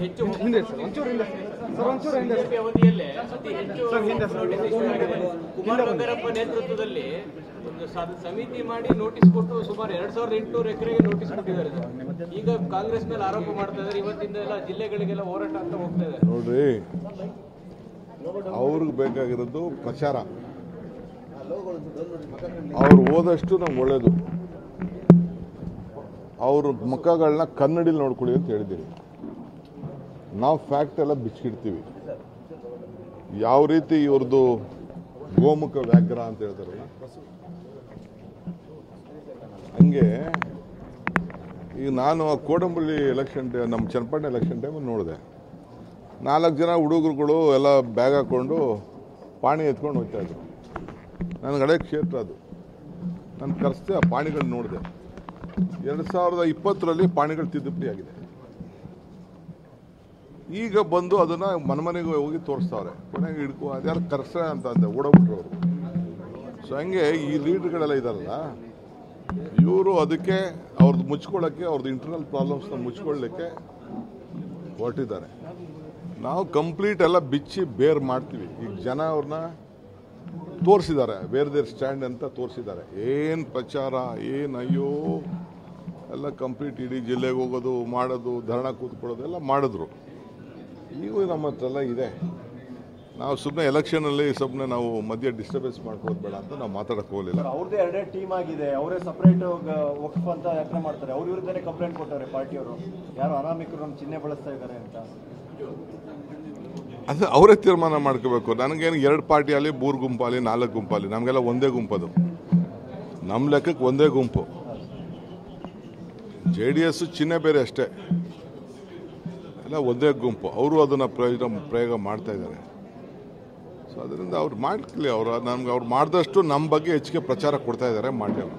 ಹೆಚ್ಚು ಬಿಜೆಪಿ ಅವಧಿಯಲ್ಲೇ ಅತಿ ಹೆಚ್ಚು ಕುಮಾರ ಬಂಗಾರಪ್ಪ ನೇತೃತ್ವದಲ್ಲಿ ಒಂದು ಸಮಿತಿ ಮಾಡಿ ನೋಟಿಸ್ ಕೊಟ್ಟು ಸುಮಾರು 2800 ಎಕರೆಗೆ ನೋಟಿಸ್ ಕೊಟ್ಟಿದ್ದಾರೆ. ಈಗ ಕಾಂಗ್ರೆಸ್ ಮೇಲೆ ಆರೋಪ ಮಾಡ್ತಾ ಇದ್ದಾರೆ. ಇವತ್ತಿಂದ ಎಲ್ಲ ಜಿಲ್ಲೆಗಳಿಗೆಲ್ಲ ಹೋರಾಟ ಅಂತ ಹೋಗ್ತಾ ಇದ್ದಾರೆ. ನೋಡ್ರಿ, ಅವ್ರಿಗೆ ಬೇಕಾಗಿರೋದು ಪ್ರಚಾರ. ಅವ್ರು ಹೋದಷ್ಟು ನಮ್ಗೆ ಒಳ್ಳೇದು. ಅವ್ರ ಮುಖಗಳನ್ನ ಕನ್ನಡಿಲಿ ನೋಡ್ಕೊಳ್ಳಿ ಅಂತ ಹೇಳಿದ್ದೀವಿ. ನಾವು ಫ್ಯಾಕ್ಟ್ ಎಲ್ಲ ಬಿಚ್ಚಿಡ್ತೀವಿ. ಯಾವ ರೀತಿ ಇವ್ರದ್ದು ಗೋಮುಖ ವ್ಯಾಘ್ರ ಅಂತ ಹೇಳ್ತಾರಲ್ಲ, ಹಂಗೆ ಈಗ ನಾನು ಕೋಡಂಬಳ್ಳಿ ಎಲೆಕ್ಷನ್ ನಮ್ಮ ಚನ್ನಪಟ್ಟಣ ಎಲೆಕ್ಷನ್ ಟೈಮಲ್ಲಿ ನೋಡಿದೆ. 4 ಜನ ಹುಡುಗರುಗಳು ಎಲ್ಲ ಬ್ಯಾಗ್ ಹಾಕ್ಕೊಂಡು ಪಾಣಿ ಎತ್ಕೊಂಡು ಹೋಗ್ತಾ ಇದ್ರು. ನನಗೆ ಹಳೆ ಕ್ಷೇತ್ರ ಅದು. ನಾನು ಕರೆಸ್ದೆ, ಆ ಪಾಣಿಗಳು ನೋಡಿದೆ. 2020ರಲ್ಲಿ ಪಾಣಿಗಳು ತಿದ್ದುಪಡಿ ಆಗಿದೆ. ಈಗ ಬಂದು ಅದನ್ನು ಮನೆಗೆ ಹೋಗಿ ತೋರಿಸ್ತಾವ್ರೆ. ಕೊನೆಗೆ ಹಿಡ್ಕೊ ಅದ್ಯಾರು ಕರೆಸ ಅಂತ ಅಂದೆ, ಓಡೋಗ್ಬಿಟ್ರು ಅವರು. ಸೊ ಹಂಗೆ ಈ ಲೀಡರ್ಗಳೆಲ್ಲ ಇದಾರಲ್ಲ, ಇವರು ಅದಕ್ಕೆ ಅವ್ರದ್ದು ಮುಚ್ಕೊಳ್ಳೋಕ್ಕೆ, ಅವ್ರದ್ದು ಇಂಟರ್ನಲ್ ಪ್ರಾಬ್ಲಮ್ಸ್ನ ಮುಚ್ಕೊಳ್ಳಿಕ್ಕೆ ಹೊರಟಿದ್ದಾರೆ. ನಾವು ಕಂಪ್ಲೀಟ್ ಎಲ್ಲ ಬಿಚ್ಚಿ ಬೇರ್ ಮಾಡ್ತೀವಿ. ಈಗ ಜನ ಅವ್ರನ್ನ ತೋರಿಸಿದ್ದಾರೆ, ಬೇರೆ ದೇರ್ ಸ್ಟ್ಯಾಂಡ್ ಅಂತ ತೋರಿಸಿದ್ದಾರೆ. ಏನು ಪ್ರಚಾರ, ಏನು ಅಯ್ಯೋ ಎಲ್ಲ ಕಂಪ್ಲೀಟ್ ಇಡೀ ಜಿಲ್ಲೆಗೆ ಹೋಗೋದು, ಮಾಡೋದು, ಧರಣ ಕೂತ್ಕೊಳ್ಳೋದು ಎಲ್ಲ ಮಾಡಿದ್ರು. ಈಗ ನಮ್ಮ ಹತ್ರ ಎಲ್ಲ ಇದೆ. ನಾವು ಸುಮ್ಮನೆ ಎಲೆಕ್ಷನಲ್ಲಿ ಸುಮ್ಮನೆ ನಾವು ಮಧ್ಯೆ ಡಿಸ್ಟರ್ಬೆನ್ಸ್ ಮಾಡ್ಕೊಳ್ಳೋದು ಬೇಡ ಅಂತ ನಾವು ಮಾತಾಡಕ್ಕೆ ಹೋಗಲಿಲ್ಲ. ಅವ್ರದ್ದೇ 2 ಟೀಮ್ ಆಗಿದೆ. ಅವರೇ ಸಪರೇಟ್ ವಕ್ಫ್ ಅಂತ ಯತ್ನ ಮಾಡ್ತಾರೆ. ಅವ್ರ ವಿರುದ್ಧನೇ ಕಂಪ್ಲೇಂಟ್ ಕೊಟ್ಟವ್ರೆ ಪಾರ್ಟಿಯವರು. ಯಾರು ಅನಾಮಿಕರು ನಮ್ಮ ಚಿಹ್ನೆ ಬಳಸ್ತಾ ಇದ್ದಾರೆ ಅಂತ. ಅದು ಅವರೇ ತೀರ್ಮಾನ ಮಾಡ್ಕೋಬೇಕು. ನನಗೇನು 2 ಪಾರ್ಟಿಯಲ್ಲಿ 3 ಗುಂಪಾಲಿ 4 ಗುಂಪಾಲಿ, ನಮಗೆಲ್ಲ ಒಂದೇ ಗುಂಪದು. ನಮ್ಮ ಲೆಕ್ಕಕ್ಕೆ ಒಂದೇ ಗುಂಪು. JDS ಚಿಹ್ನೆ ಬೇರೆ ಅಷ್ಟೇ, ಎಲ್ಲ ಒಂದೇ ಗುಂಪು. ಅವರು ಅದನ್ನು ಪ್ರಯೋಗ ಮಾಡ್ತಾ ಇದ್ದಾರೆ. ಸೊ ಅದರಿಂದ ಅವ್ರು ಮಾಡ್ಲಿ. ಅವ್ರು ಮಾಡಿದಷ್ಟು ನಮ್ಮ ಬಗ್ಗೆ ಹೆಚ್ಚಿಗೆ ಪ್ರಚಾರ ಕೊಡ್ತಾ ಇದ್ದಾರೆ. ಮಾಡಲಿ ಅವರು.